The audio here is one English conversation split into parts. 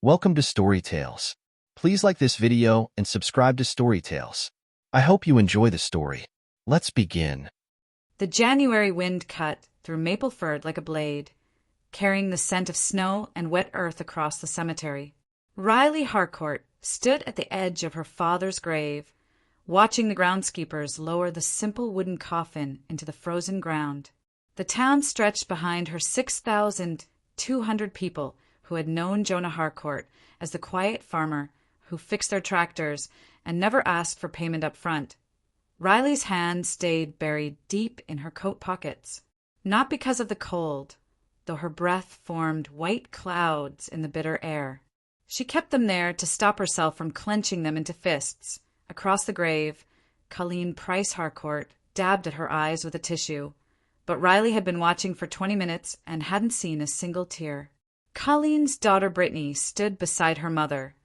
Welcome to Story Tales. Please like this video and subscribe to Story Tales. I hope you enjoy the story. Let's begin. The January wind cut through Mapleford like a blade, carrying the scent of snow and wet earth across the cemetery. Riley Harcourt stood at the edge of her father's grave, watching the groundskeepers lower the simple wooden coffin into the frozen ground. The town stretched behind her 6,200 people who had known Jonah Harcourt as the quiet farmer who fixed their tractors and never asked for payment up front. Riley's hands stayed buried deep in her coat pockets, not because of the cold, though her breath formed white clouds in the bitter air. She kept them there to stop herself from clenching them into fists. Across the grave, Colleen Price Harcourt dabbed at her eyes with a tissue, but Riley had been watching for 20 minutes and hadn't seen a single tear. Colleen's daughter Brittany stood beside her mother,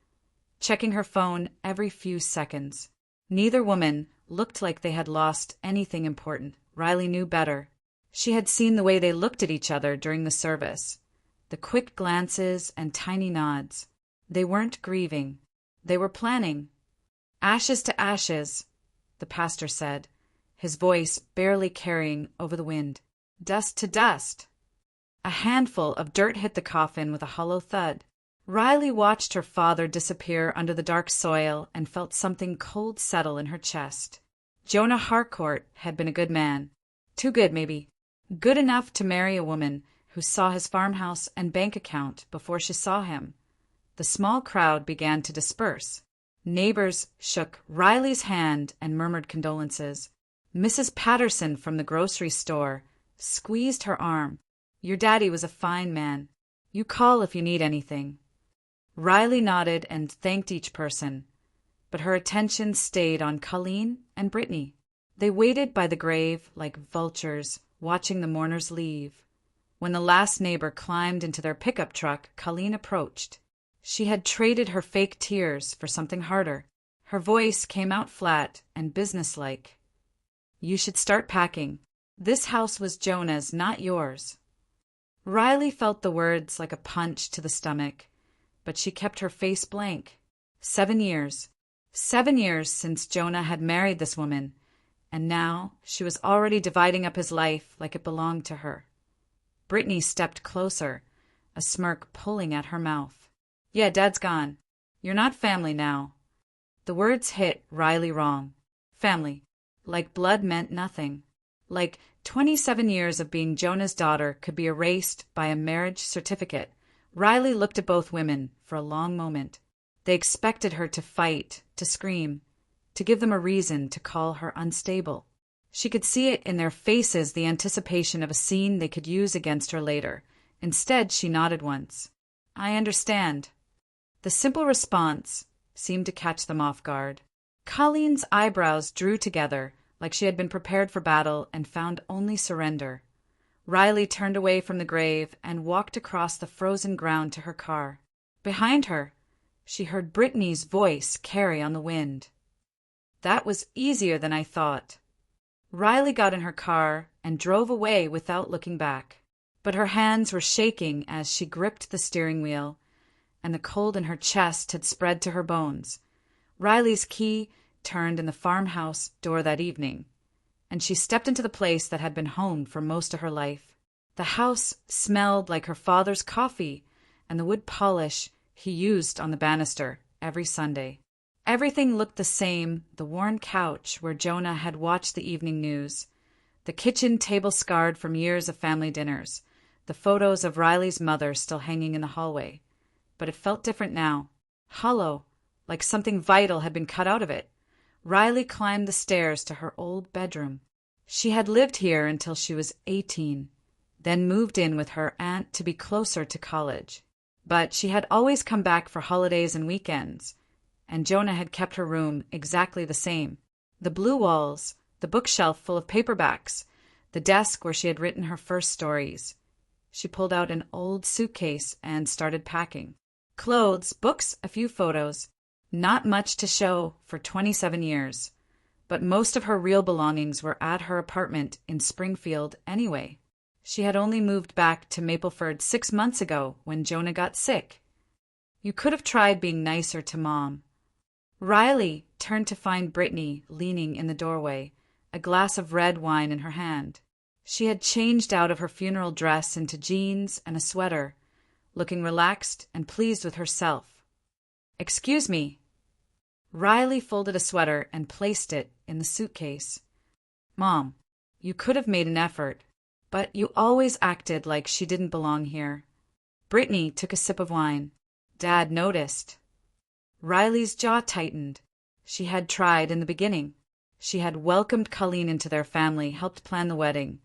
checking her phone every few seconds. Neither woman looked like they had lost anything important. Riley knew better. She had seen the way they looked at each other during the service, the quick glances and tiny nods. They weren't grieving. They were planning. Ashes to ashes, the pastor said, his voice barely carrying over the wind. Dust to dust. A handful of dirt hit the coffin with a hollow thud. Riley watched her father disappear under the dark soil and felt something cold settle in her chest. Jonah Harcourt had been a good man. Too good, maybe. Good enough to marry a woman who saw his farmhouse and bank account before she saw him. The small crowd began to disperse. Neighbors shook Riley's hand and murmured condolences. Mrs. Patterson from the grocery store squeezed her arm. Your daddy was a fine man. You call if you need anything. Riley nodded and thanked each person, but her attention stayed on Colleen and Brittany. They waited by the grave like vultures, watching the mourners leave. When the last neighbor climbed into their pickup truck, Colleen approached. She had traded her fake tears for something harder. Her voice came out flat and businesslike. You should start packing. This house was Jonah's, not yours. Riley felt the words like a punch to the stomach, but she kept her face blank. 7 years. 7 years since Jonah had married this woman, and now she was already dividing up his life like it belonged to her. Brittany stepped closer, a smirk pulling at her mouth. Yeah, Dad's gone. You're not family now. The words hit Riley wrong. Family. Like blood meant nothing. Like 27 years of being Jonah's daughter could be erased by a marriage certificate. Riley looked at both women for a long moment. They expected her to fight, to scream, to give them a reason to call her unstable. She could see it in their faces, the anticipation of a scene they could use against her later. Instead, she nodded once. I understand. The simple response seemed to catch them off guard. Colleen's eyebrows drew together, like she had been prepared for battle and found only surrender. Riley turned away from the grave and walked across the frozen ground to her car. Behind her, she heard Brittany's voice carry on the wind. That was easier than I thought. Riley got in her car and drove away without looking back. But her hands were shaking as she gripped the steering wheel, and the cold in her chest had spread to her bones. Riley's key turned in the farmhouse door that evening, and she stepped into the place that had been home for most of her life. The house smelled like her father's coffee and the wood polish he used on the banister every Sunday. Everything looked the same: the worn couch where Jonah had watched the evening news, the kitchen table scarred from years of family dinners, the photos of Riley's mother still hanging in the hallway. But it felt different now, hollow, like something vital had been cut out of it. Riley climbed the stairs to her old bedroom. She had lived here until she was 18, then moved in with her aunt to be closer to college. But she had always come back for holidays and weekends, and Jonah had kept her room exactly the same. The blue walls, the bookshelf full of paperbacks, the desk where she had written her first stories. She pulled out an old suitcase and started packing. Clothes, books, a few photos. Not much to show for 27 years, but most of her real belongings were at her apartment in Springfield anyway. She had only moved back to Mapleford 6 months ago when Jonah got sick. You could have tried being nicer to Mom. Riley turned to find Brittany leaning in the doorway, a glass of red wine in her hand. She had changed out of her funeral dress into jeans and a sweater, looking relaxed and pleased with herself. "Excuse me." Riley folded a sweater and placed it in the suitcase. "Mom, you could have made an effort, but you always acted like she didn't belong here." Brittany took a sip of wine. "Dad noticed." Riley's jaw tightened. She had tried in the beginning. She had welcomed Colleen into their family, helped plan the wedding,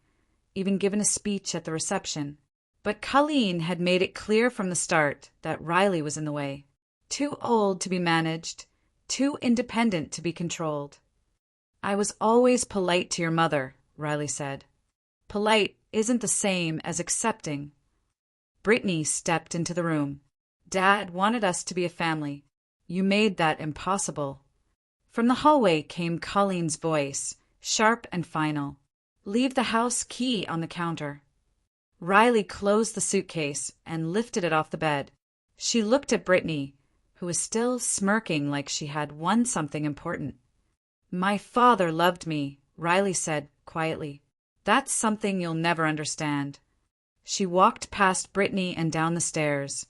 even given a speech at the reception. But Colleen had made it clear from the start that Riley was in the way. Too old to be managed, too independent to be controlled. "I was always polite to your mother," Riley said. "Polite isn't the same as accepting." Brittany stepped into the room. "Dad wanted us to be a family. You made that impossible." From the hallway came Colleen's voice, sharp and final. "Leave the house key on the counter." Riley closed the suitcase and lifted it off the bed. She looked at Brittany, who was still smirking like she had won something important. "My father loved me," Riley said quietly. "That's something you'll never understand." She walked past Brittany and down the stairs,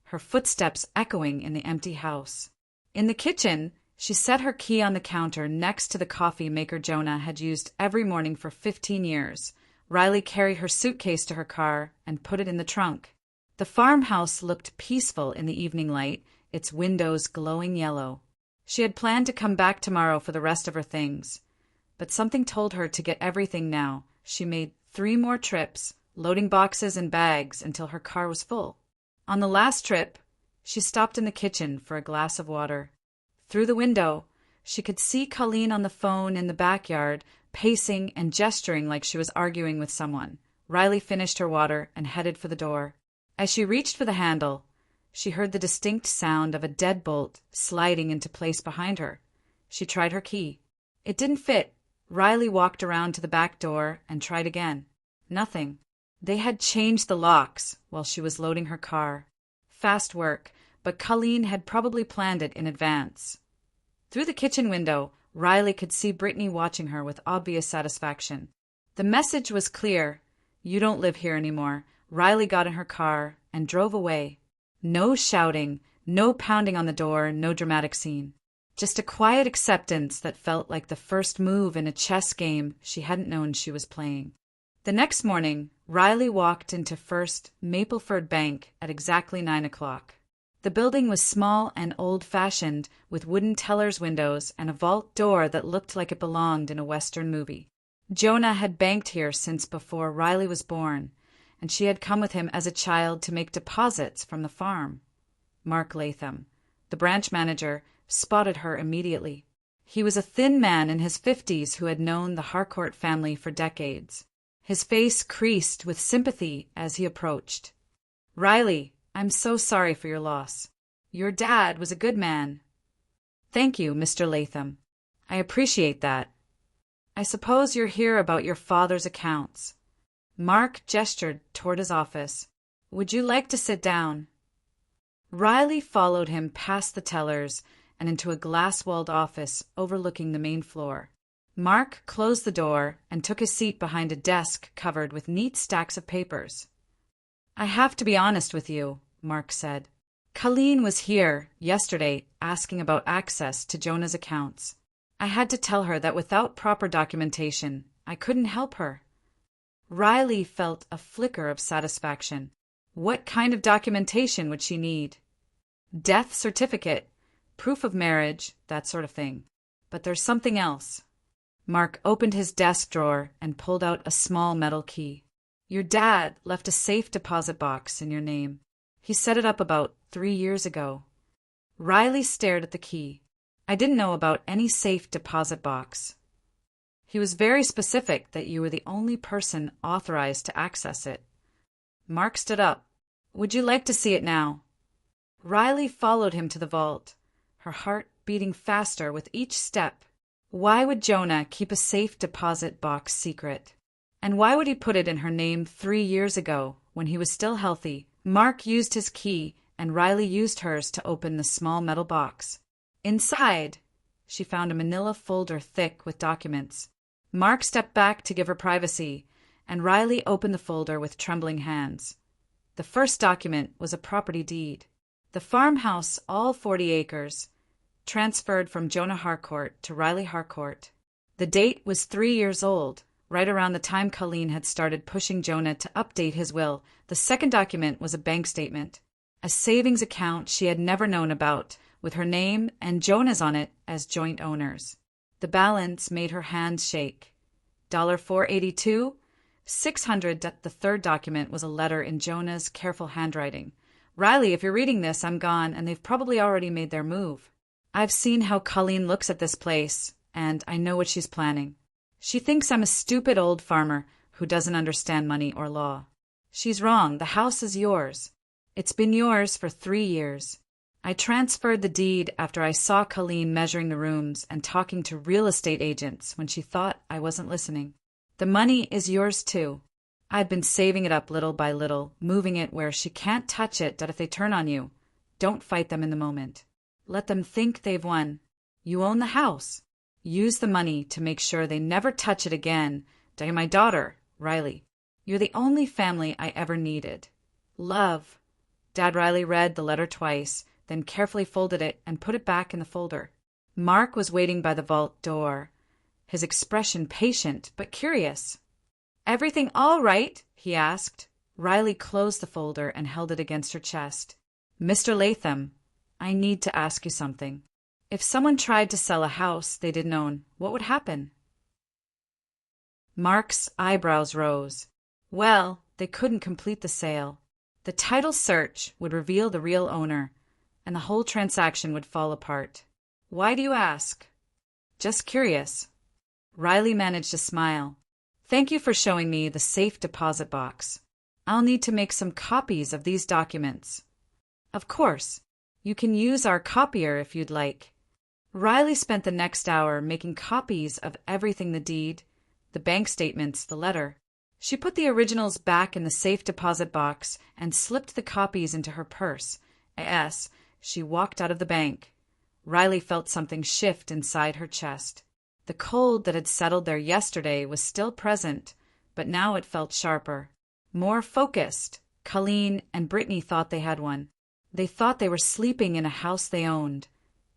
her footsteps echoing in the empty house. In the kitchen, she set her key on the counter next to the coffee maker Jonah had used every morning for 15 years. Riley carried her suitcase to her car and put it in the trunk. The farmhouse looked peaceful in the evening light, its windows glowing yellow. She had planned to come back tomorrow for the rest of her things, but something told her to get everything now. She made 3 more trips, loading boxes and bags until her car was full. On the last trip, she stopped in the kitchen for a glass of water. Through the window, she could see Colleen on the phone in the backyard, pacing and gesturing like she was arguing with someone. Riley finished her water and headed for the door. As she reached for the handle, she heard the distinct sound of a deadbolt sliding into place behind her. She tried her key. It didn't fit. Riley walked around to the back door and tried again. Nothing. They had changed the locks while she was loading her car. Fast work, but Colleen had probably planned it in advance. Through the kitchen window, Riley could see Brittany watching her with obvious satisfaction. The message was clear. "You don't live here anymore." Riley got in her car and drove away. No shouting, no pounding on the door, no dramatic scene. Just a quiet acceptance that felt like the first move in a chess game she hadn't known she was playing. The next morning, Riley walked into First Mapleford Bank at exactly 9 o'clock. The building was small and old-fashioned, with wooden teller's windows and a vault door that looked like it belonged in a Western movie. Jonah had banked here since before Riley was born, and she had come with him as a child to make deposits from the farm. Mark Latham, the branch manager, spotted her immediately. He was a thin man in his 50s who had known the Harcourt family for decades. His face creased with sympathy as he approached. "Riley, I'm so sorry for your loss. Your dad was a good man." "Thank you, Mr. Latham. I appreciate that. I suppose you're here about your father's accounts." Mark gestured toward his office. "Would you like to sit down?" Riley followed him past the tellers and into a glass-walled office overlooking the main floor. Mark closed the door and took his seat behind a desk covered with neat stacks of papers. "I have to be honest with you," Mark said. "Colleen was here yesterday asking about access to Jonah's accounts. I had to tell her that without proper documentation, I couldn't help her." Riley felt a flicker of satisfaction. What kind of documentation would she need? Death certificate, proof of marriage, that sort of thing. But there's something else. Mark opened his desk drawer and pulled out a small metal key. "Your dad left a safe deposit box in your name. He set it up about 3 years ago." Riley stared at the key. "I didn't know about any safe deposit box." "He was very specific that you were the only person authorized to access it." Mark stood up. "Would you like to see it now?" Riley followed him to the vault, her heart beating faster with each step. Why would Jonah keep a safe deposit box secret? And why would he put it in her name 3 years ago, when he was still healthy? Mark used his key and Riley used hers to open the small metal box. Inside, she found a manila folder thick with documents. Mark stepped back to give her privacy, and Riley opened the folder with trembling hands. The first document was a property deed. The farmhouse, all 40 acres, transferred from Jonah Harcourt to Riley Harcourt. The date was 3 years old, right around the time Colleen had started pushing Jonah to update his will. The second document was a bank statement, a savings account she had never known about, with her name and Jonah's on it as joint owners. The balance made her hands shake. $482, $600. The third document was a letter in Jonah's careful handwriting. Riley, if you're reading this, I'm gone, and they've probably already made their move. I've seen how Colleen looks at this place, and I know what she's planning. She thinks I'm a stupid old farmer who doesn't understand money or law. She's wrong. The house is yours. It's been yours for 3 years. I transferred the deed after I saw Colleen measuring the rooms and talking to real estate agents when she thought I wasn't listening. The money is yours too. I've been saving it up little by little, moving it where she can't touch it, that if they turn on you, don't fight them in the moment. Let them think they've won. You own the house. Use the money to make sure they never touch it again. To my daughter, Riley. You're the only family I ever needed. Love. Dad. Riley read the letter twice, then carefully folded it and put it back in the folder. Mark was waiting by the vault door, his expression patient but curious. Everything all right? He asked. Riley closed the folder and held it against her chest. Mr. Latham, I need to ask you something. If someone tried to sell a house they didn't own, what would happen? Mark's eyebrows rose. Well, they couldn't complete the sale. The title search would reveal the real owner, and the whole transaction would fall apart. Why do you ask? Just curious. Riley managed a smile. Thank you for showing me the safe deposit box. I'll need to make some copies of these documents. Of course. You can use our copier if you'd like. Riley spent the next hour making copies of everything: the deed, the bank statements, the letter. She put the originals back in the safe deposit box and slipped the copies into her purse. As she walked out of the bank, Riley felt something shift inside her chest. The cold that had settled there yesterday was still present, but now it felt sharper, more focused. Colleen and Brittany thought they had one. They thought they were sleeping in a house they owned,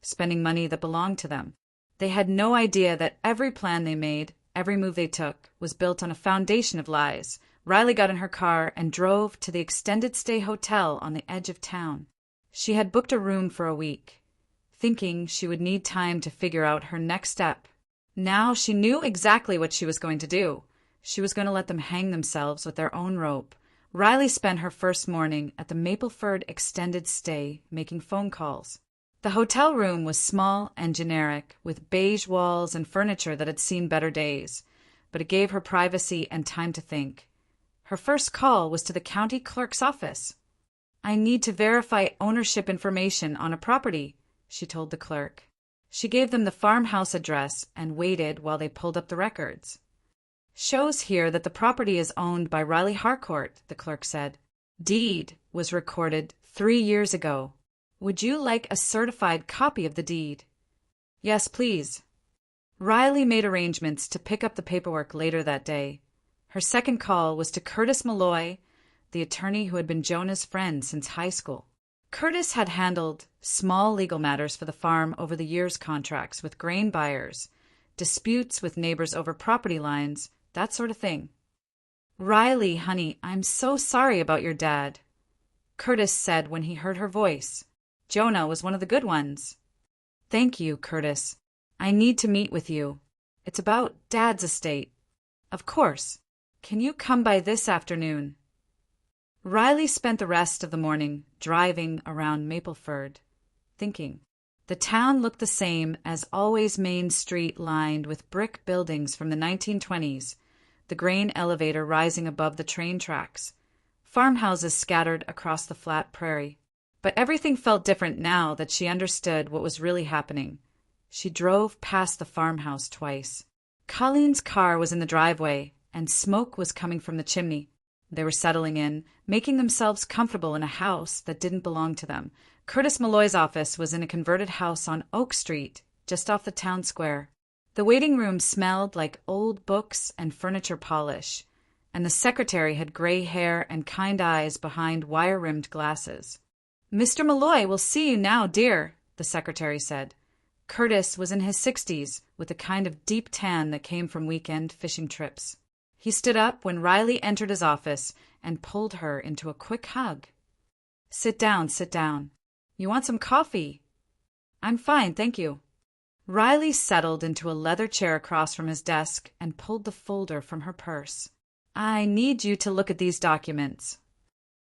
spending money that belonged to them. They had no idea that every plan they made, every move they took, was built on a foundation of lies. Riley got in her car and drove to the extended stay hotel on the edge of town. She had booked a room for a week, thinking she would need time to figure out her next step. Now she knew exactly what she was going to do. She was going to let them hang themselves with their own rope. Riley spent her first morning at the Mapleford extended stay making phone calls. The hotel room was small and generic, with beige walls and furniture that had seen better days, but it gave her privacy and time to think. Her first call was to the county clerk's office. I need to verify ownership information on a property, she told the clerk. She gave them the farmhouse address and waited while they pulled up the records. Shows here that the property is owned by Riley Harcourt, the clerk said. Deed was recorded 3 years ago. Would you like a certified copy of the deed? Yes, please. Riley made arrangements to pick up the paperwork later that day. Her second call was to Curtis Malloy, the attorney who had been Jonah's friend since high school. Curtis had handled small legal matters for the farm over the years: contracts with grain buyers, disputes with neighbors over property lines, that sort of thing. Riley, honey, I'm so sorry about your dad, Curtis said when he heard her voice. Jonah was one of the good ones. Thank you, Curtis. I need to meet with you. It's about Dad's estate. Of course. Can you come by this afternoon? Riley spent the rest of the morning driving around Mapleford, thinking. The town looked the same as always: Main Street lined with brick buildings from the 1920s, the grain elevator rising above the train tracks, farmhouses scattered across the flat prairie. But everything felt different now that she understood what was really happening. She drove past the farmhouse twice. Colleen's car was in the driveway, and smoke was coming from the chimney. They were settling in, making themselves comfortable in a house that didn't belong to them. Curtis Malloy's office was in a converted house on Oak Street, just off the town square. The waiting room smelled like old books and furniture polish, and the secretary had gray hair and kind eyes behind wire-rimmed glasses. "Mr. Malloy will see you now, dear," the secretary said. Curtis was in his 60s, with a kind of deep tan that came from weekend fishing trips. He stood up when Riley entered his office and pulled her into a quick hug. Sit down, sit down. You want some coffee?" "I'm fine, thank you." Riley settled into a leather chair across from his desk and pulled the folder from her purse. "I need you to look at these documents."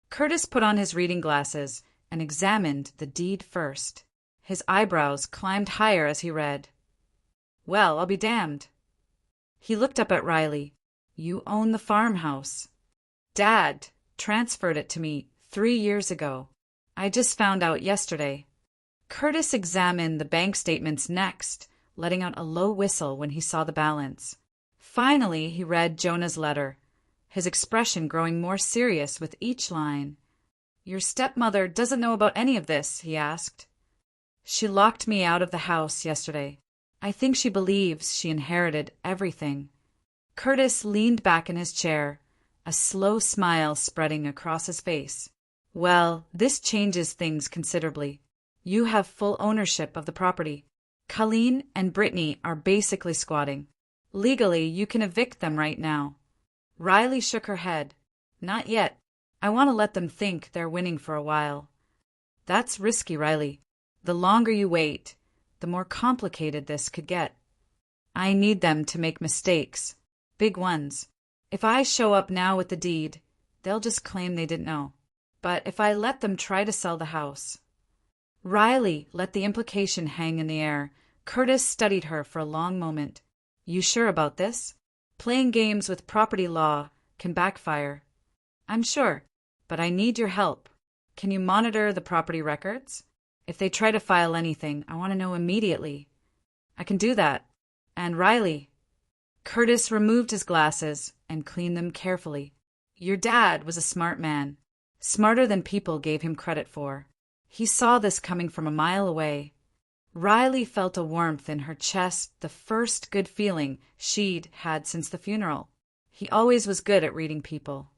Curtis put on his reading glasses and examined the deed first. His eyebrows climbed higher as he read. "Well, I'll be damned." He looked up at Riley. "You own the farmhouse. Dad transferred it to me 3 years ago. I just found out yesterday." Curtis examined the bank statements next, letting out a low whistle when he saw the balance. Finally, he read Jonah's letter, his expression growing more serious with each line. "Your stepmother doesn't know about any of this?" he asked. "She locked me out of the house yesterday. I think she believes she inherited everything." Curtis leaned back in his chair, a slow smile spreading across his face. "Well, this changes things considerably. You have full ownership of the property. Colleen and Brittany are basically squatting. Legally, you can evict them right now." Riley shook her head. "Not yet. I want to let them think they're winning for a while." "That's risky, Riley. The longer you wait, the more complicated this could get. I need them to make mistakes. Big ones. If I show up now with the deed, they'll just claim they didn't know. But if I let them try to sell the house—" Riley let the implication hang in the air. Curtis studied her for a long moment. "You sure about this? Playing games with property law can backfire." "I'm sure, but I need your help. Can you monitor the property records? If they try to file anything, I want to know immediately." "I can do that. And Riley—" Curtis removed his glasses and cleaned them carefully. "Your dad was a smart man, smarter than people gave him credit for. He saw this coming from a mile away." Riley felt a warmth in her chest, the first good feeling she'd had since the funeral. He always was good at reading people.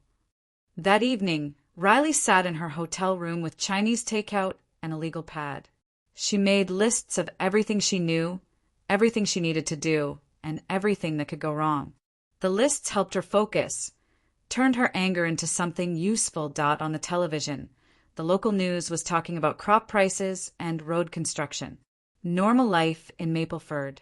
That evening, Riley sat in her hotel room with Chinese takeout and a legal pad. She made lists of everything she knew, everything she needed to do, and everything that could go wrong. The lists helped her focus, turned her anger into something useful. On the television, the local news was talking about crop prices and road construction. Normal life in Mapleford,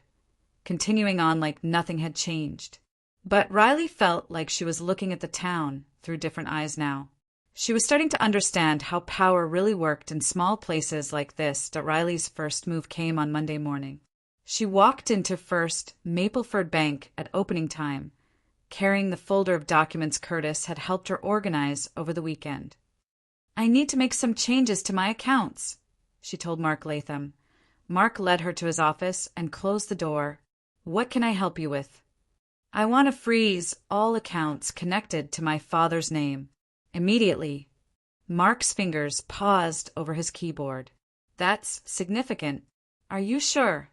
continuing on like nothing had changed. But Riley felt like she was looking at the town through different eyes now. She was starting to understand how power really worked in small places like this. Riley's first move came on Monday morning. She walked into First Mapleford Bank at opening time, carrying the folder of documents Curtis had helped her organize over the weekend. "I need to make some changes to my accounts," she told Mark Latham. Mark led her to his office and closed the door. "What can I help you with?" "I want to freeze all accounts connected to my father's name. Immediately." Mark's fingers paused over his keyboard. "That's significant. Are you sure?"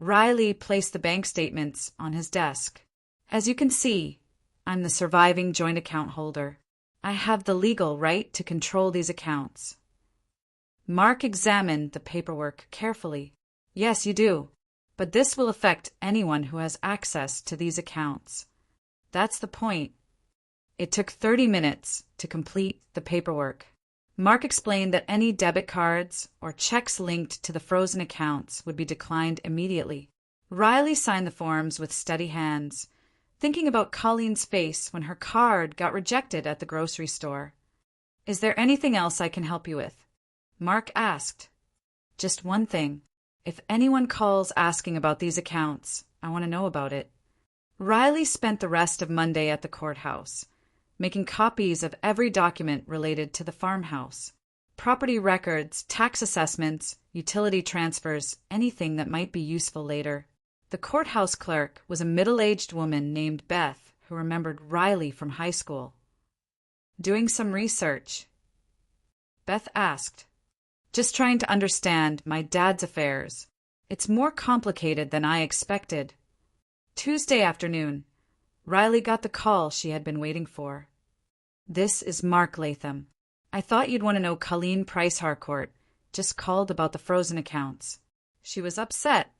Riley placed the bank statements on his desk. "As you can see, I'm the surviving joint account holder. I have the legal right to control these accounts." Mark examined the paperwork carefully. "Yes, you do. But this will affect anyone who has access to these accounts. That's the point." It took 30 minutes to complete the paperwork. Mark explained that any debit cards or checks linked to the frozen accounts would be declined immediately. Riley signed the forms with steady hands, thinking about Colleen's face when her card got rejected at the grocery store. "Is there anything else I can help you with?" Mark asked. "Just one thing. If anyone calls asking about these accounts, I want to know about it." Riley spent the rest of Monday at the courthouse, making copies of every document related to the farmhouse. Property records, tax assessments, utility transfers, anything that might be useful later. The courthouse clerk was a middle-aged woman named Beth who remembered Riley from high school. Doing some research, Beth asked. Just trying to understand my dad's affairs. It's more complicated than I expected. Tuesday afternoon, Riley got the call she had been waiting for. This is Mark Latham. I thought you'd want to know Colleen Price Harcourt. Just called about the frozen accounts. She was upset.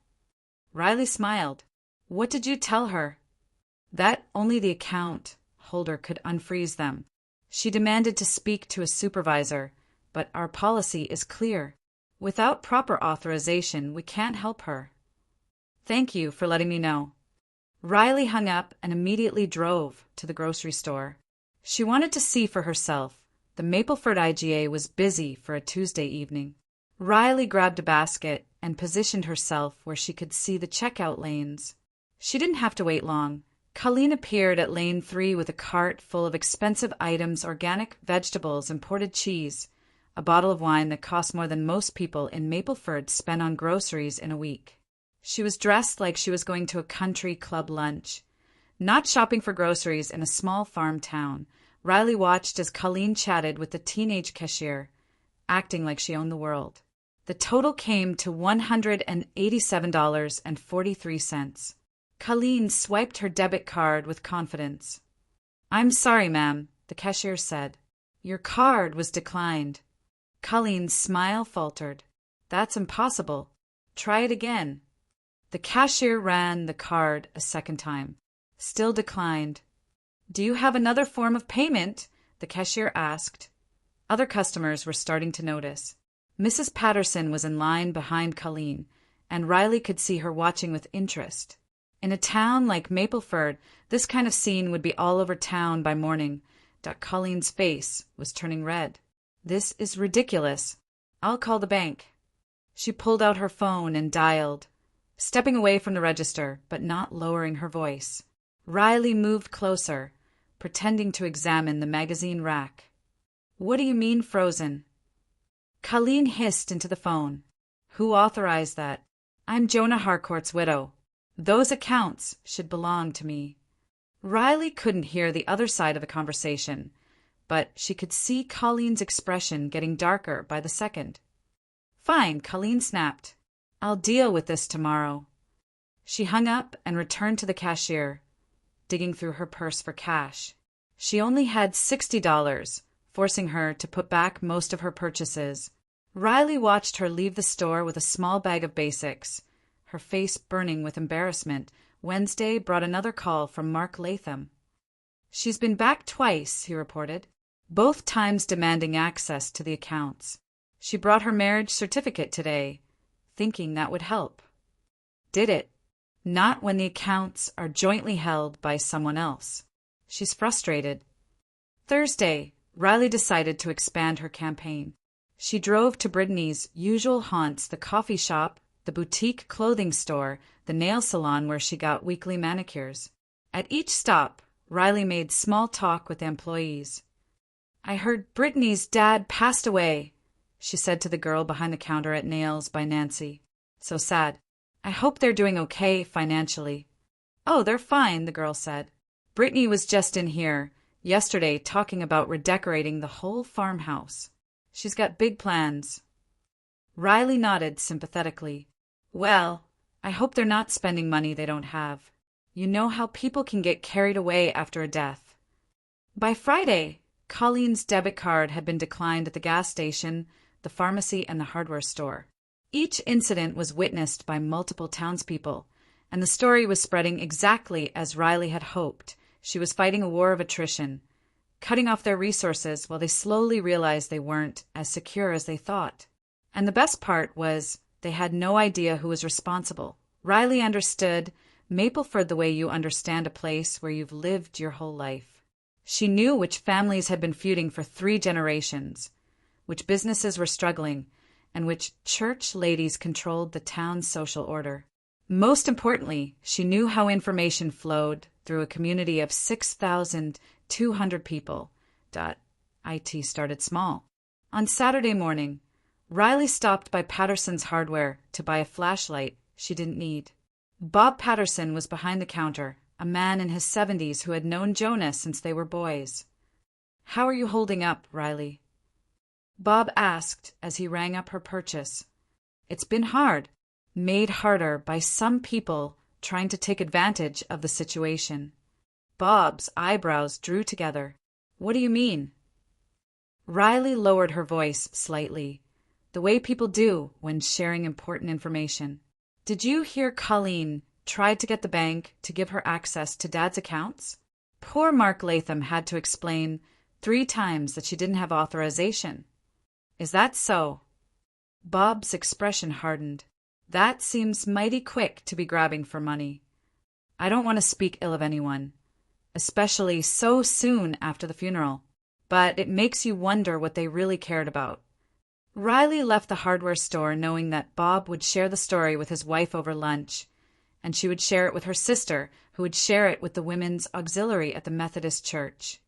Riley smiled. What did you tell her? That only the account holder could unfreeze them. She demanded to speak to a supervisor, but our policy is clear. Without proper authorization, we can't help her. Thank you for letting me know. Riley hung up and immediately drove to the grocery store. She wanted to see for herself. The Mapleford IGA was busy for a Tuesday evening. Riley grabbed a basket and positioned herself where she could see the checkout lanes. She didn't have to wait long. Colleen appeared at lane 3 with a cart full of expensive items, organic vegetables, imported cheese, a bottle of wine that cost more than most people in Mapleford spend on groceries in a week. She was dressed like she was going to a country club lunch. Not shopping for groceries in a small farm town, Riley watched as Colleen chatted with the teenage cashier, acting like she owned the world. The total came to $187.43. Colleen swiped her debit card with confidence. I'm sorry, ma'am, the cashier said. Your card was declined. Colleen's smile faltered. That's impossible. Try it again. The cashier ran the card a second time. Still declined. Do you have another form of payment? The cashier asked. Other customers were starting to notice. Mrs. Patterson was in line behind Colleen, and Riley could see her watching with interest. In a town like Mapleford, this kind of scene would be all over town by morning. Colleen's face was turning red. This is ridiculous. I'll call the bank. She pulled out her phone and dialed, stepping away from the register, but not lowering her voice. Riley moved closer, pretending to examine the magazine rack. What do you mean frozen? Colleen hissed into the phone. Who authorized that? I'm Jonah Harcourt's widow. Those accounts should belong to me. Riley couldn't hear the other side of the conversation, but she could see Colleen's expression getting darker by the second. Fine, Colleen snapped. I'll deal with this tomorrow. She hung up and returned to the cashier, digging through her purse for cash. She only had $60, forcing her to put back most of her purchases. Riley watched her leave the store with a small bag of basics, her face burning with embarrassment. Wednesday brought another call from Mark Latham. She's been back twice, he reported, both times demanding access to the accounts. She brought her marriage certificate today, thinking that would help. Did it? Not when the accounts are jointly held by someone else. She's frustrated. Thursday, Riley decided to expand her campaign. She drove to Brittany's usual haunts, the coffee shop, the boutique clothing store, the nail salon where she got weekly manicures. At each stop, Riley made small talk with employees. I heard Brittany's dad passed away, she said to the girl behind the counter at Nails by Nancy. So sad. I hope they're doing okay financially. Oh, they're fine, the girl said. Brittany was just in here yesterday talking about redecorating the whole farmhouse. She's got big plans. Riley nodded sympathetically. Well, I hope they're not spending money they don't have. You know how people can get carried away after a death. By Friday, Colleen's debit card had been declined at the gas station, the pharmacy, and the hardware store. Each incident was witnessed by multiple townspeople, and the story was spreading exactly as Riley had hoped. She was fighting a war of attrition, cutting off their resources while they slowly realized they weren't as secure as they thought. And the best part was they had no idea who was responsible. Riley understood Mapleford the way you understand a place where you've lived your whole life. She knew which families had been feuding for 3 generations, which businesses were struggling, and which church ladies controlled the town's social order. Most importantly, she knew how information flowed through a community of 6,200 people. IT started small. On Saturday morning, Riley stopped by Patterson's Hardware to buy a flashlight she didn't need. Bob Patterson was behind the counter, a man in his 70s who had known Jonah since they were boys. How are you holding up, Riley? Bob asked as he rang up her purchase. It's been hard, made harder by some people trying to take advantage of the situation. Bob's eyebrows drew together. What do you mean? Riley lowered her voice slightly, the way people do when sharing important information. Did you hear Colleen tried to get the bank to give her access to Dad's accounts? Poor Mark Latham had to explain 3 times that she didn't have authorization. Is that so? Bob's expression hardened. That seems mighty quick to be grabbing for money. I don't want to speak ill of anyone, especially so soon after the funeral, but it makes you wonder what they really cared about. Riley left the hardware store knowing that Bob would share the story with his wife over lunch, and she would share it with her sister, who would share it with the women's auxiliary at the Methodist Church.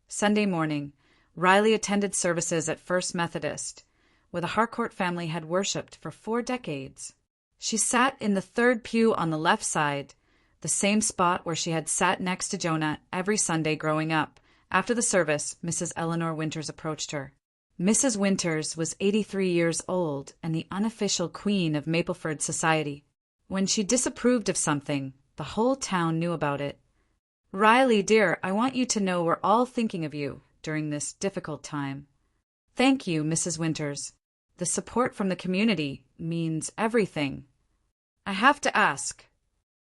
Sunday morning, Riley attended services at First Methodist, where the Harcourt family had worshipped for 4 decades. She sat in the 3rd pew on the left side, the same spot where she had sat next to Jonah every Sunday growing up. After the service, Mrs. Eleanor Winters approached her. Mrs. Winters was 83 years old and the unofficial queen of Mapleford society. When she disapproved of something, the whole town knew about it. Riley, dear, I want you to know we're all thinking of you during this difficult time. Thank you, Mrs. Winters. The support from the community means everything. I have to ask.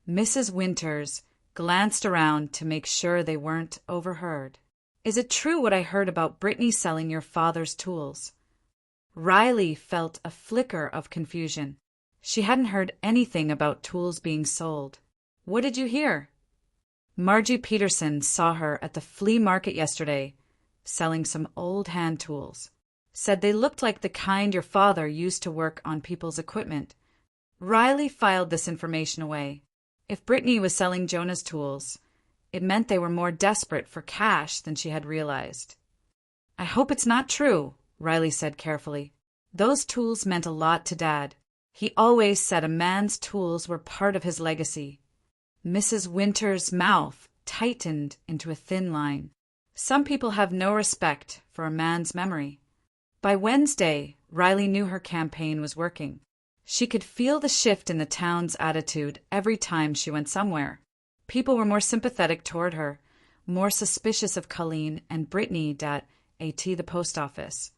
Mrs. Winters glanced around to make sure they weren't overheard. Is it true what I heard about Brittany selling your father's tools? Riley felt a flicker of confusion. She hadn't heard anything about tools being sold. What did you hear? Margie Peterson saw her at the flea market yesterday, selling some old hand tools. Said they looked like the kind your father used to work on people's equipment. Riley filed this information away. If Brittany was selling Jonah's tools, it meant they were more desperate for cash than she had realized. I hope it's not true, Riley said carefully. Those tools meant a lot to Dad. He always said a man's tools were part of his legacy. Mrs. Winters' mouth tightened into a thin line. Some people have no respect for a man's memory. By Wednesday, Riley knew her campaign was working. She could feel the shift in the town's attitude every time she went somewhere. People were more sympathetic toward her, more suspicious of Colleen and Brittany at the post office.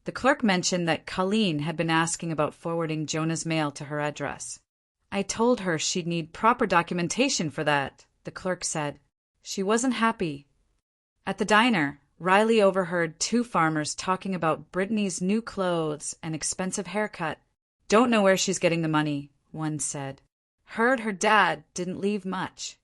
The clerk mentioned that Colleen had been asking about forwarding Jonah's mail to her address. I told her she'd need proper documentation for that, the clerk said. She wasn't happy. At the diner, Riley overheard 2 farmers talking about Brittany's new clothes and expensive haircut. Don't know where she's getting the money, one said. Heard her dad didn't leave much.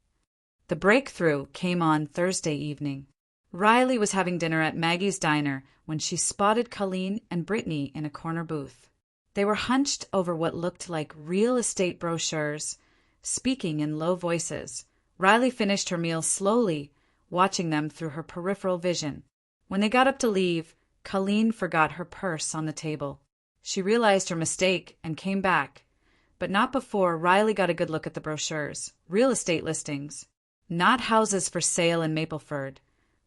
The breakthrough came on Thursday evening. Riley was having dinner at Maggie's diner when she spotted Colleen and Brittany in a corner booth. They were hunched over what looked like real estate brochures, speaking in low voices. Riley finished her meal slowly, watching them through her peripheral vision. When they got up to leave, Colleen forgot her purse on the table. She realized her mistake and came back, but not before Riley got a good look at the brochures. Real estate listings. Not houses for sale in Mapleford,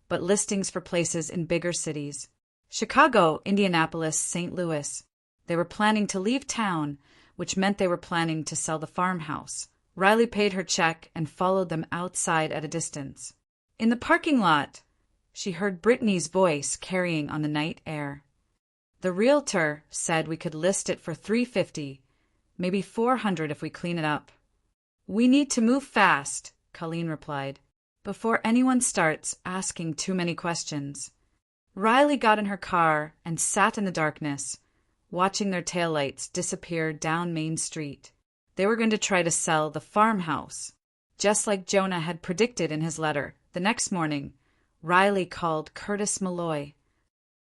but listings for places in bigger cities. Chicago, Indianapolis, St. Louis. They were planning to leave town, which meant they were planning to sell the farmhouse. Riley paid her check and followed them outside at a distance. In the parking lot, she heard Brittany's voice carrying on the night air. The realtor said we could list it for $350, maybe $400 if we clean it up. We need to move fast, Colleen replied, before anyone starts asking too many questions. Riley got in her car and sat in the darkness, watching their taillights disappear down Main Street. They were going to try to sell the farmhouse, just like Jonah had predicted in his letter. The next morning, Riley called Curtis Malloy.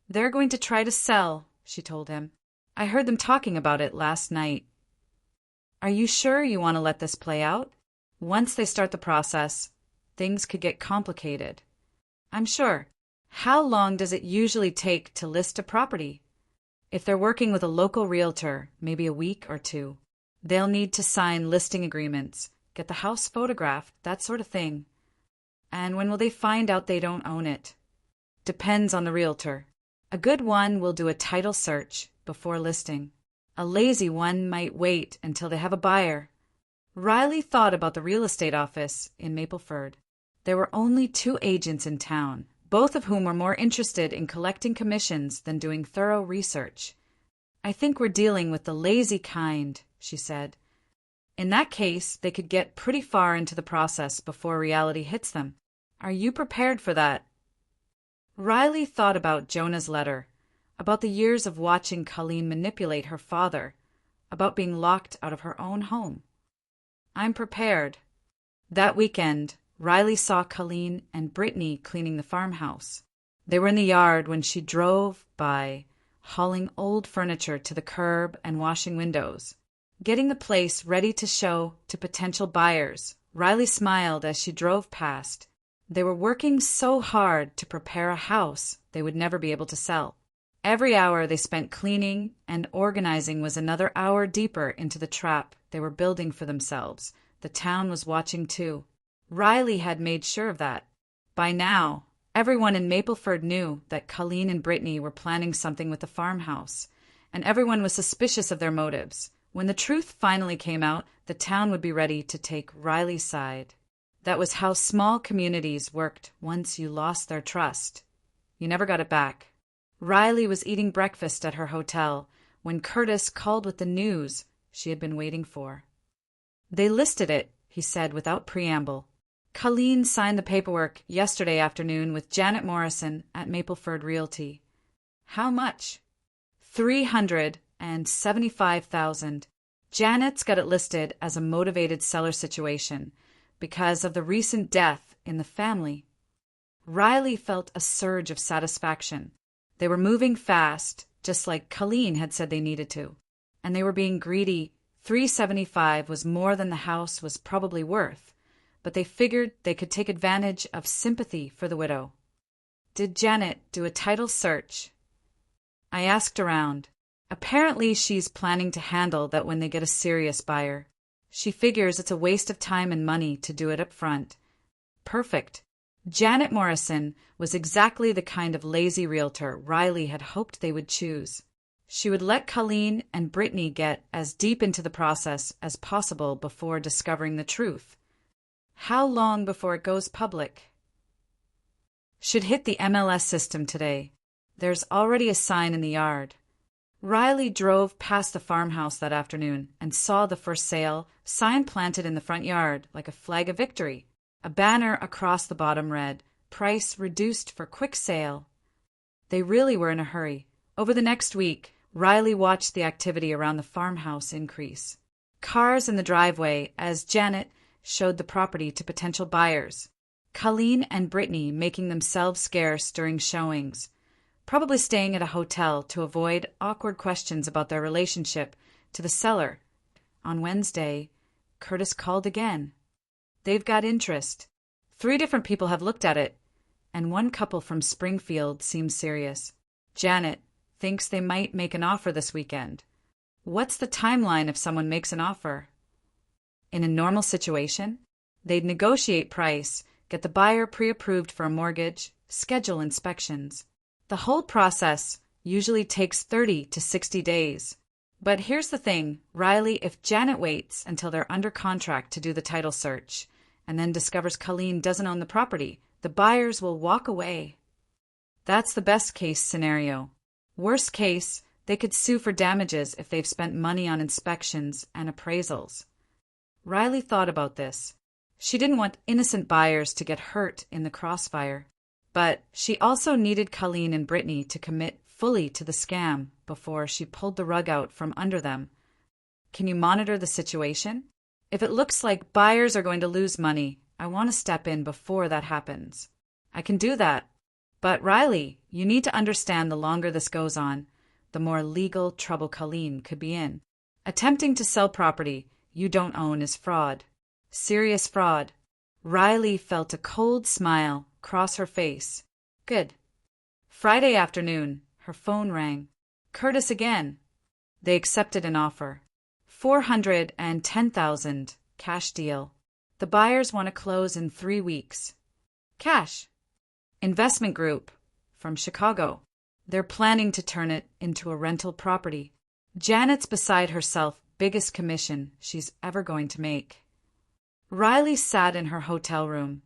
They're going to try to sell, she told him. I heard them talking about it last night. Are you sure you want to let this play out? Once they start the process, things could get complicated. I'm sure. How long does it usually take to list a property? If they're working with a local realtor, maybe a week or 2. They'll need to sign listing agreements, get the house photographed, that sort of thing. And when will they find out they don't own it? Depends on the realtor. A good one will do a title search before listing. A lazy one might wait until they have a buyer. Riley thought about the real estate office in Mapleford. There were only 2 agents in town, both of whom were more interested in collecting commissions than doing thorough research. I think we're dealing with the lazy kind, she said. In that case, they could get pretty far into the process before reality hits them. Are you prepared for that? Riley thought about Jonah's letter, about the years of watching Colleen manipulate her father, about being locked out of her own home. I'm prepared. That weekend, Riley saw Colleen and Brittany cleaning the farmhouse. They were in the yard when she drove by, hauling old furniture to the curb and washing windows, getting the place ready to show to potential buyers. Riley smiled as she drove past. They were working so hard to prepare a house they would never be able to sell. Every hour they spent cleaning and organizing was another hour deeper into the trap they were building for themselves. The town was watching too. Riley had made sure of that. By now, everyone in Mapleford knew that Colleen and Brittany were planning something with the farmhouse, and everyone was suspicious of their motives. When the truth finally came out, the town would be ready to take Riley's side. That was how small communities worked once you lost their trust. You never got it back. Riley was eating breakfast at her hotel when Curtis called with the news she had been waiting for. They listed it, he said without preamble. Colleen signed the paperwork yesterday afternoon with Janet Morrison at Mapleford Realty. How much? $375,000. Janet's got it listed as a motivated seller situation because of the recent death in the family. Riley felt a surge of satisfaction. They were moving fast, just like Colleen had said they needed to, and they were being greedy. $375,000 was more than the house was probably worth, but they figured they could take advantage of sympathy for the widow. Did Janet do a title search? I asked around. Apparently she's planning to handle that when they get a serious buyer. She figures it's a waste of time and money to do it up front. Perfect. Janet Morrison was exactly the kind of lazy realtor Riley had hoped they would choose. She would let Colleen and Brittany get as deep into the process as possible before discovering the truth. How long before it goes public? Should hit the MLS system today. There's already a sign in the yard. Riley drove past the farmhouse that afternoon and saw the for sale sign planted in the front yard like a flag of victory. A banner across the bottom read, "Price reduced for quick sale." They really were in a hurry. Over the next week, Riley watched the activity around the farmhouse increase. Cars in the driveway as Janet showed the property to potential buyers. Colleen and Brittany making themselves scarce during showings, probably staying at a hotel to avoid awkward questions about their relationship to the seller. On Wednesday, Curtis called again. They've got interest. 3 different people have looked at it, and one couple from Springfield seems serious. Janet thinks they might make an offer this weekend. What's the timeline if someone makes an offer? In a normal situation, they'd negotiate price, get the buyer pre-approved for a mortgage, schedule inspections. The whole process usually takes 30 to 60 days. But here's the thing, Riley, if Janet waits until they're under contract to do the title search and then discovers Colleen doesn't own the property, the buyers will walk away. That's the best case scenario. Worst case, they could sue for damages if they've spent money on inspections and appraisals. Riley thought about this. She didn't want innocent buyers to get hurt in the crossfire, but she also needed Colleen and Brittany to commit fully to the scam before she pulled the rug out from under them. Can you monitor the situation? If it looks like buyers are going to lose money, I want to step in before that happens. I can do that. But Riley, you need to understand the longer this goes on, the more legal trouble Colleen could be in. Attempting to sell property you don't own is fraud. Serious fraud. Riley felt a cold smile cross her face. Good. Friday afternoon, her phone rang. Curtis again. They accepted an offer. $410,000, cash deal. The buyers want to close in 3 weeks. Cash. Investment group, from Chicago. They're planning to turn it into a rental property. Janet's beside herself, biggest commission she's ever going to make. Riley sat in her hotel room,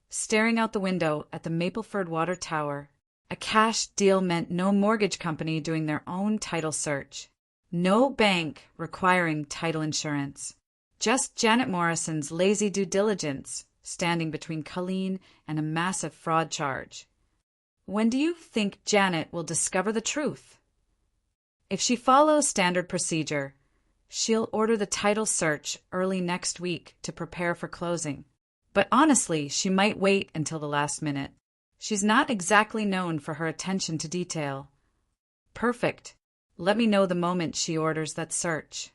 staring out the window at the Mapleford Water Tower. A cash deal meant no mortgage company doing their own title search. No bank requiring title insurance. Just Janet Morrison's lazy due diligence standing between Colleen and a massive fraud charge. When do you think Janet will discover the truth? If she follows standard procedure, she'll order the title search early next week to prepare for closing. But honestly, she might wait until the last minute. She's not exactly known for her attention to detail. Perfect. Let me know the moment she orders that search.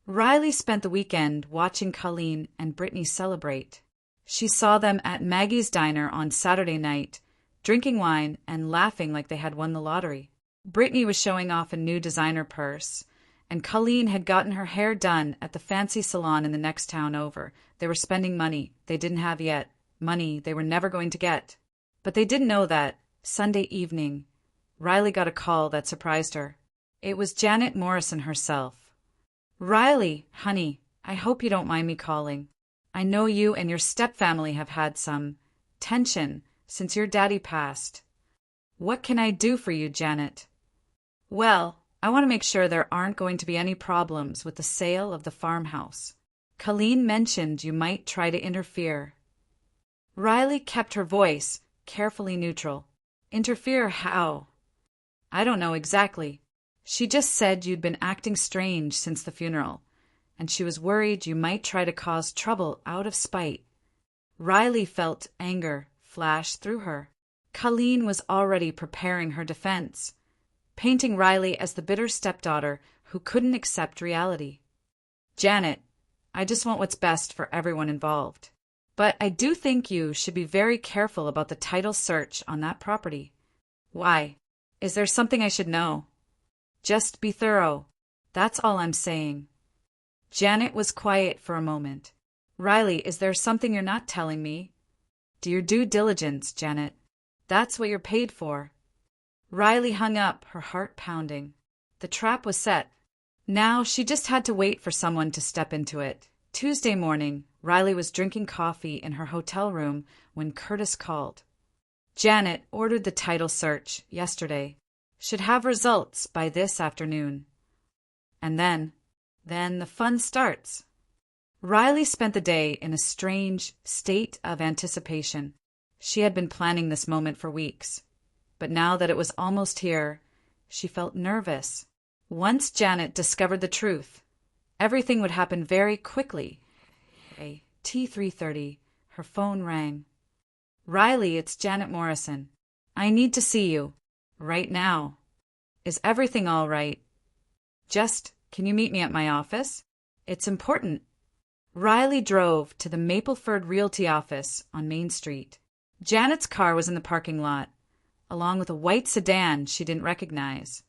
Riley spent the weekend watching Colleen and Brittany celebrate. She saw them at Maggie's diner on Saturday night, drinking wine and laughing like they had won the lottery. Brittany was showing off a new designer purse, and Colleen had gotten her hair done at the fancy salon in the next town over. They were spending money they didn't have yet, money they were never going to get. But they didn't know that, Sunday evening, Riley got a call that surprised her. It was Janet Morrison herself. "Riley, honey, I hope you don't mind me calling. I know you and your stepfamily have had some tension since your daddy passed. What can I do for you, Janet?" "Well, I want to make sure there aren't going to be any problems with the sale of the farmhouse. Colleen mentioned you might try to interfere." Riley kept her voice carefully neutral. "Interfere how?" "I don't know exactly. She just said you'd been acting strange since the funeral, and she was worried you might try to cause trouble out of spite." Riley felt anger flash through her. Colleen was already preparing her defense, painting Riley as the bitter stepdaughter who couldn't accept reality. "Janet, I just want what's best for everyone involved. But I do think you should be very careful about the title search on that property." "Why? Is there something I should know?" "Just be thorough. That's all I'm saying." Janet was quiet for a moment. "Riley, is there something you're not telling me?" "Do your due diligence, Janet. That's what you're paid for." Riley hung up, her heart pounding. The trap was set. Now she just had to wait for someone to step into it. Tuesday morning, Riley was drinking coffee in her hotel room when Curtis called. "Janet ordered the title search yesterday. Should have results by this afternoon." And then the fun starts. Riley spent the day in a strange state of anticipation. She had been planning this moment for weeks. But now that it was almost here, she felt nervous. Once Janet discovered the truth, everything would happen very quickly. At 3:30, her phone rang. "Riley, it's Janet Morrison. I need to see you. Right now. Is everything all right? Can you meet me at my office? It's important." Riley drove to the Mapleford Realty office on Main Street. Janet's car was in the parking lot, along with a white sedan she didn't recognize.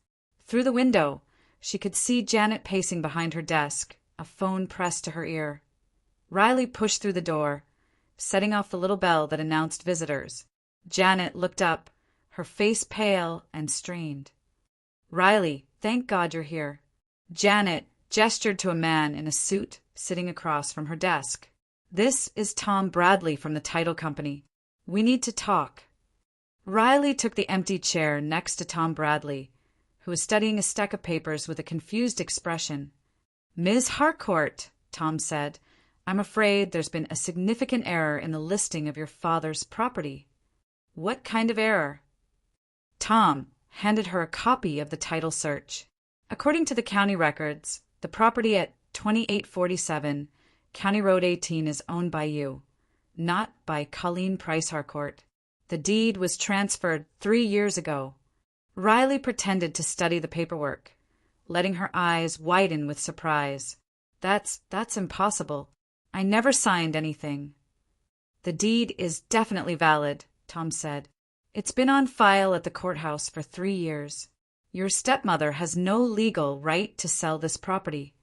Through the window, she could see Janet pacing behind her desk, a phone pressed to her ear. Riley pushed through the door, setting off the little bell that announced visitors. Janet looked up, her face pale and strained. "Riley, thank God you're here." Janet gestured to a man in a suit sitting across from her desk. "This is Tom Bradley from the title company. We need to talk." Riley took the empty chair next to Tom Bradley, who was studying a stack of papers with a confused expression. "Ms. Harcourt," Tom said, "I'm afraid there's been a significant error in the listing of your father's property." "What kind of error?" Tom handed her a copy of the title search. According to the county records, the property at 2847 County Road 18 is owned by you, not by Colleen Price Harcourt. The deed was transferred 3 years ago. Riley pretended to study the paperwork, letting her eyes widen with surprise. That's impossible. I never signed anything." "The deed is definitely valid," Tom said. "It's been on file at the courthouse for 3 years. Your stepmother has no legal right to sell this property."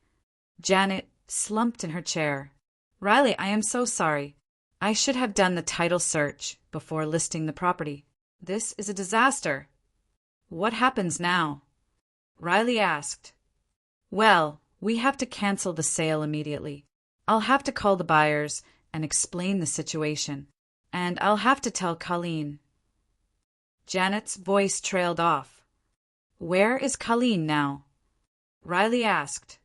Janet slumped in her chair. "Riley, I am so sorry. I should have done the title search before listing the property." This is a disaster. What happens now? Riley asked. Well, we have to cancel the sale immediately. I'll have to call the buyers and explain the situation. And I'll have to tell Colleen. Janet's voice trailed off. Where is Colleen now? Riley asked.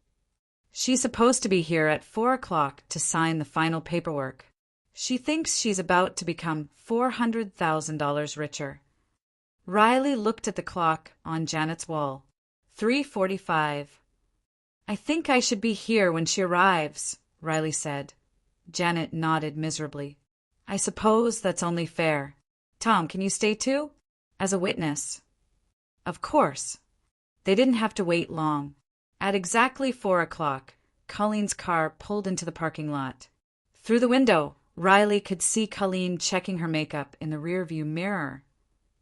She's supposed to be here at 4 o'clock to sign the final paperwork. She thinks she's about to become $400,000 richer. Riley looked at the clock on Janet's wall. 3:45. I think I should be here when she arrives, Riley said. Janet nodded miserably. I suppose that's only fair. Tom, can you stay too? As a witness. Of course. They didn't have to wait long. At exactly 4 o'clock, Colleen's car pulled into the parking lot. Through the window, Riley could see Colleen checking her makeup in the rearview mirror,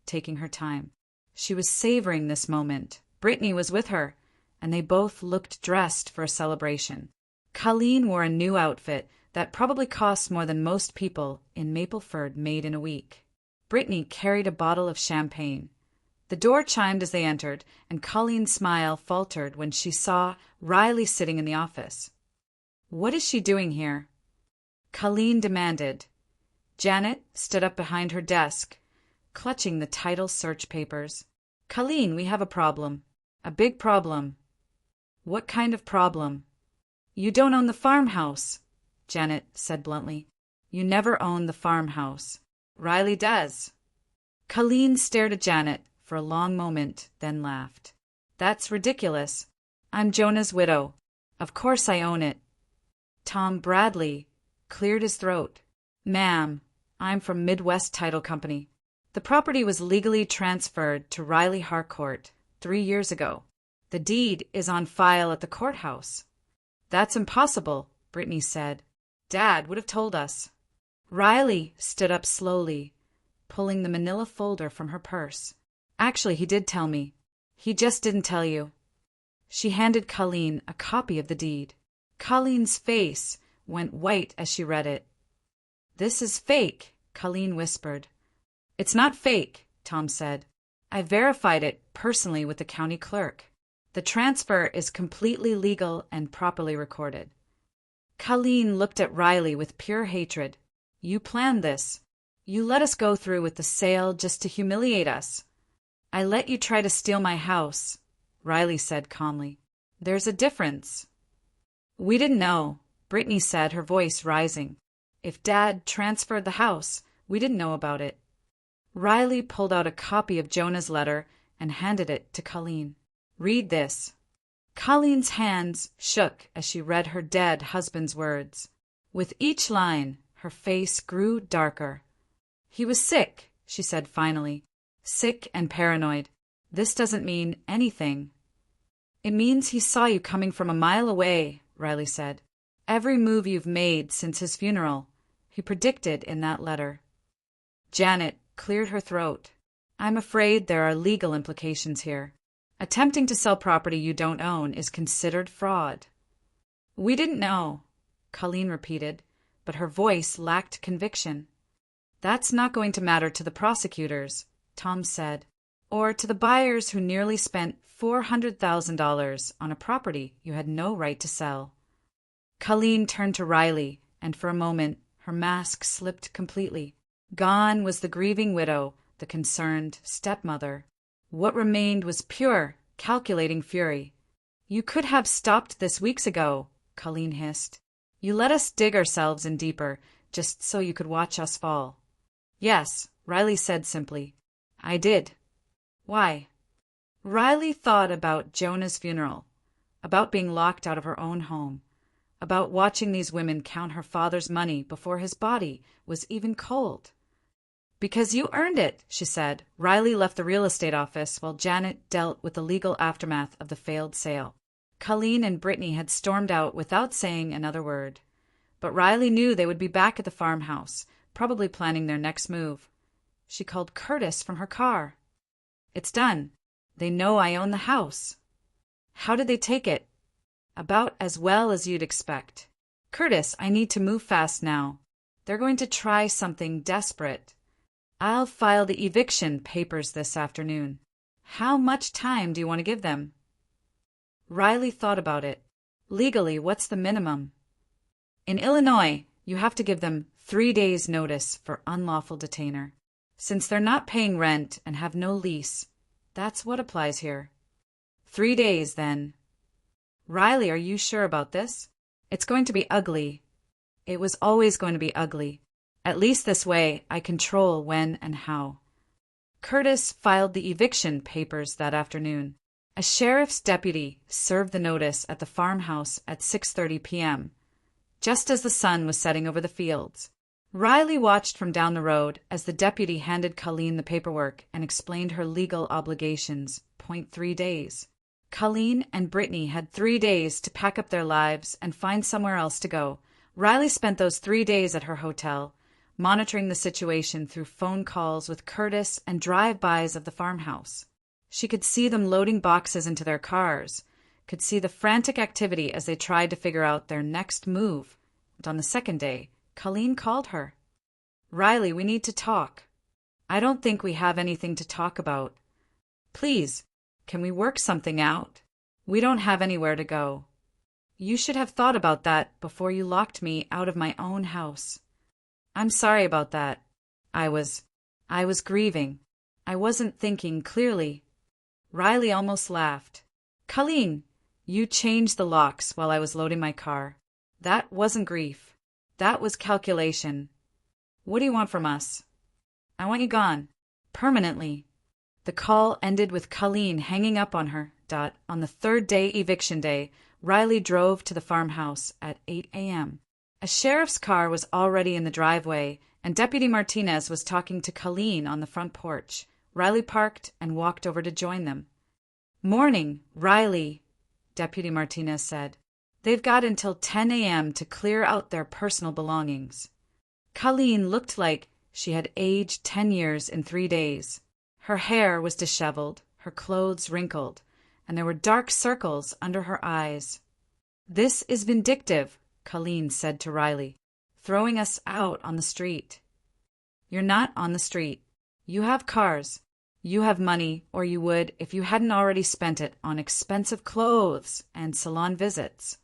taking her time. She was savoring this moment. Brittany was with her, and they both looked dressed for a celebration. Colleen wore a new outfit that probably cost more than most people in Mapleford made in a week. Brittany carried a bottle of champagne. The door chimed as they entered, and Colleen's smile faltered when she saw Riley sitting in the office. What is she doing here? Colleen demanded. Janet stood up behind her desk, clutching the title search papers. Colleen, we have a problem. A big problem. What kind of problem? You don't own the farmhouse, Janet said bluntly. You never own the farmhouse. Riley does. Colleen stared at Janet for a long moment, then laughed. That's ridiculous. I'm Jonah's widow. Of course I own it. Tom Bradley cleared his throat. Ma'am, I'm from Midwest Title Company. The property was legally transferred to Riley Harcourt 3 years ago. The deed is on file at the courthouse. That's impossible, Brittany said. Dad would have told us. Riley stood up slowly, pulling the manila folder from her purse. Actually, he did tell me. He just didn't tell you. She handed Colleen a copy of the deed. Colleen's face went white as she read it. This is fake, Colleen whispered. It's not fake, Tom said. I verified it personally with the county clerk. The transfer is completely legal and properly recorded. Colleen looked at Riley with pure hatred. You planned this. You let us go through with the sale just to humiliate us. I let you try to steal my house, Riley said calmly. There's a difference. We didn't know, Brittany said, her voice rising. If Dad transferred the house, we didn't know about it. Riley pulled out a copy of Jonah's letter and handed it to Colleen. Read this. Colleen's hands shook as she read her dead husband's words. With each line, her face grew darker. He was sick, she said finally. Sick and paranoid. This doesn't mean anything. It means he saw you coming from a mile away, Riley said. Every move you've made since his funeral, he predicted in that letter. Janet cleared her throat. I'm afraid there are legal implications here. Attempting to sell property you don't own is considered fraud. We didn't know, Colleen repeated, but her voice lacked conviction. That's not going to matter to the prosecutors, Tom said, or to the buyers who nearly spent $400,000 on a property you had no right to sell. Colleen turned to Riley, and for a moment her mask slipped completely. Gone was the grieving widow, the concerned stepmother. What remained was pure, calculating fury. You could have stopped this weeks ago, Colleen hissed. You let us dig ourselves in deeper, just so you could watch us fall. Yes, Riley said simply. I did. Why? Riley thought about Jonah's funeral, about being locked out of her own home, about watching these women count her father's money before his body was even cold. Because you earned it, she said. Riley left the real estate office while Janet dealt with the legal aftermath of the failed sale. Colleen and Brittany had stormed out without saying another word. But Riley knew they would be back at the farmhouse, probably planning their next move. She called Curtis from her car. It's done. They know I own the house. How did they take it? About as well as you'd expect. Curtis, I need to move fast now. They're going to try something desperate. I'll file the eviction papers this afternoon. How much time do you want to give them? Riley thought about it. Legally, what's the minimum? In Illinois, you have to give them 3 days' notice for unlawful detainer. Since they're not paying rent and have no lease, that's what applies here. 3 days, then. Riley, are you sure about this? It's going to be ugly. It was always going to be ugly. At least this way, I control when and how. Curtis filed the eviction papers that afternoon. A sheriff's deputy served the notice at the farmhouse at 6:30 p.m., just as the sun was setting over the fields. Riley watched from down the road as the deputy handed Colleen the paperwork and explained her legal obligations. 3 days. Colleen and Brittany had 3 days to pack up their lives and find somewhere else to go. Riley spent those 3 days at her hotel, monitoring the situation through phone calls with Curtis and drive-bys of the farmhouse. She could see them loading boxes into their cars, could see the frantic activity as they tried to figure out their next move. And on the second day, Colleen called her. Riley, we need to talk. I don't think we have anything to talk about. Please, can we work something out? We don't have anywhere to go. You should have thought about that before you locked me out of my own house. I'm sorry about that. I was grieving. I wasn't thinking clearly. Riley almost laughed. Colleen, you changed the locks while I was loading my car. That wasn't grief. That was calculation. What do you want from us? I want you gone. Permanently. The call ended with Colleen hanging up on her. On the third day eviction day, Riley drove to the farmhouse at 8 a.m. A sheriff's car was already in the driveway, and Deputy Martinez was talking to Colleen on the front porch. Riley parked and walked over to join them. Morning, Riley, Deputy Martinez said. They've got until 10 a.m. to clear out their personal belongings. Colleen looked like she had aged 10 years in 3 days. Her hair was disheveled, her clothes wrinkled, and there were dark circles under her eyes. This is vindictive, Colleen said to Riley, throwing us out on the street. You're not on the street. You have cars. You have money, or you would if you hadn't already spent it on expensive clothes and salon visits.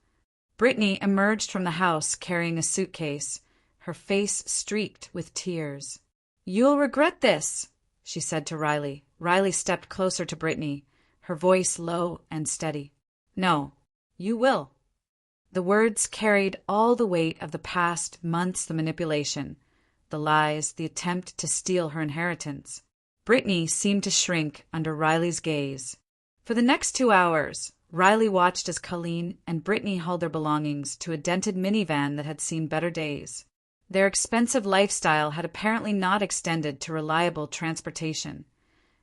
Brittany emerged from the house carrying a suitcase, her face streaked with tears. You'll regret this, she said to Riley. Riley stepped closer to Brittany, her voice low and steady. No, you will. The words carried all the weight of the past months, the manipulation, the lies, the attempt to steal her inheritance. Brittany seemed to shrink under Riley's gaze. For the next 2 hours, Riley watched as Colleen and Brittany hauled their belongings to a dented minivan that had seen better days. Their expensive lifestyle had apparently not extended to reliable transportation.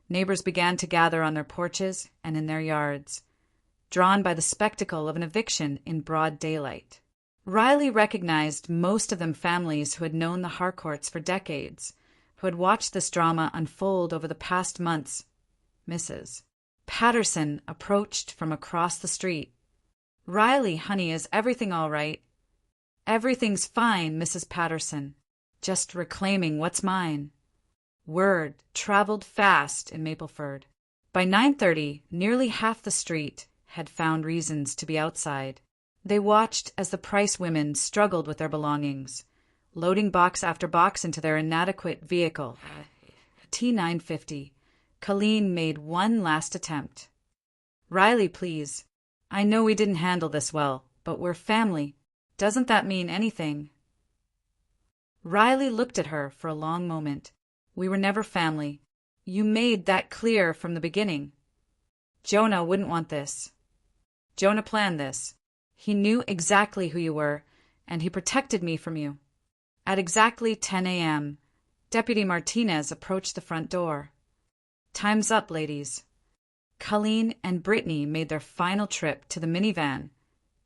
Neighbors began to gather on their porches and in their yards, drawn by the spectacle of an eviction in broad daylight. Riley recognized most of them families who had known the Harcourts for decades, who had watched this drama unfold over the past months. Mrs. Patterson approached from across the street. Riley, honey, is everything all right? Everything's fine, Mrs. Patterson. Just reclaiming what's mine. Word traveled fast in Mapleford. By 9:30, nearly half the street had found reasons to be outside. They watched as the Price women struggled with their belongings, loading box after box into their inadequate vehicle, T950. Colleen made one last attempt. Riley, please. I know we didn't handle this well, but we're family. Doesn't that mean anything? Riley looked at her for a long moment. We were never family. You made that clear from the beginning. Jonah wouldn't want this. Jonah planned this. He knew exactly who you were, and he protected me from you. At exactly 10 a.m., Deputy Martinez approached the front door. Time's up, ladies. Colleen and Brittany made their final trip to the minivan,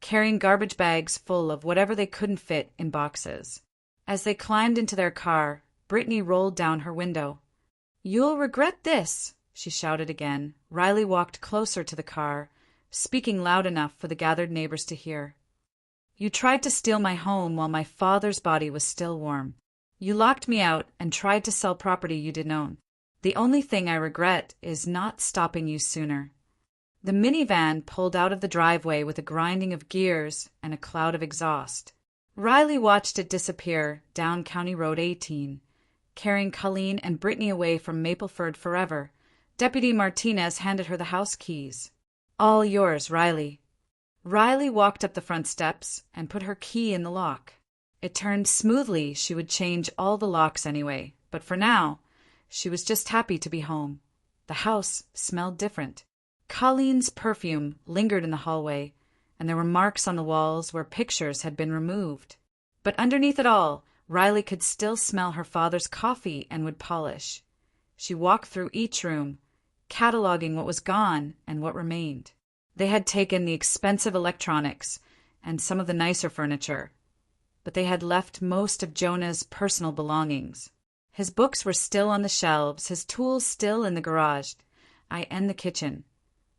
carrying garbage bags full of whatever they couldn't fit in boxes. As they climbed into their car, Brittany rolled down her window. You'll regret this, she shouted again. Riley walked closer to the car, speaking loud enough for the gathered neighbors to hear. You tried to steal my home while my father's body was still warm. You locked me out and tried to sell property you didn't own. The only thing I regret is not stopping you sooner." The minivan pulled out of the driveway with a grinding of gears and a cloud of exhaust. Riley watched it disappear down County Road 18, carrying Colleen and Brittany away from Mapleford forever. Deputy Martinez handed her the house keys. "All yours, Riley." Riley walked up the front steps and put her key in the lock. It turned smoothly. She would change all the locks anyway, but for now, she was just happy to be home. The house smelled different. Colleen's perfume lingered in the hallway, and there were marks on the walls where pictures had been removed. But underneath it all, Riley could still smell her father's coffee and wood polish. She walked through each room, cataloging what was gone and what remained. They had taken the expensive electronics and some of the nicer furniture, but they had left most of Jonah's personal belongings. His books were still on the shelves, his tools still in the garage and the kitchen.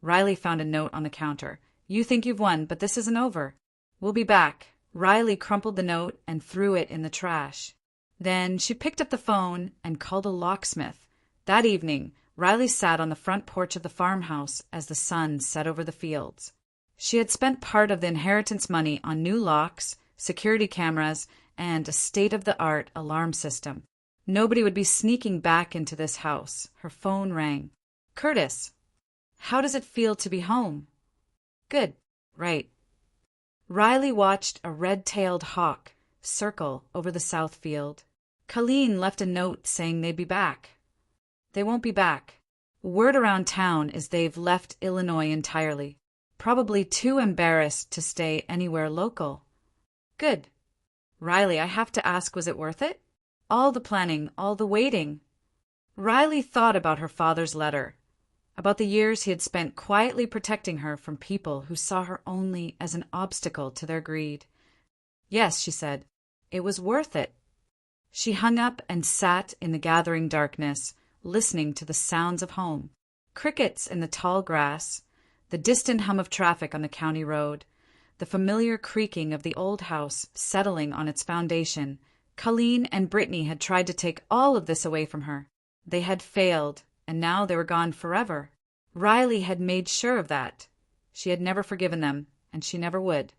Riley found a note on the counter. "You think you've won, but this isn't over. We'll be back." Riley crumpled the note and threw it in the trash. Then she picked up the phone and called a locksmith. That evening, Riley sat on the front porch of the farmhouse as the sun set over the fields. She had spent part of the inheritance money on new locks, security cameras, and a state-of-the-art alarm system. Nobody would be sneaking back into this house. Her phone rang. "Curtis, how does it feel to be home?" "Good, right." Riley watched a red-tailed hawk circle over the south field. Colleen left a note saying they'd be back. They won't be back. Word around town is they've left Illinois entirely. Probably too embarrassed to stay anywhere local. "Good." "Riley, I have to ask, was it worth it? All the planning, all the waiting." Riley thought about her father's letter, about the years he had spent quietly protecting her from people who saw her only as an obstacle to their greed. "Yes," she said, "it was worth it." She hung up and sat in the gathering darkness, listening to the sounds of home. Crickets in the tall grass, the distant hum of traffic on the county road, the familiar creaking of the old house settling on its foundation. Colleen and Brittany had tried to take all of this away from her. They had failed, and now they were gone forever. Riley had made sure of that. She had never forgiven them, and she never would.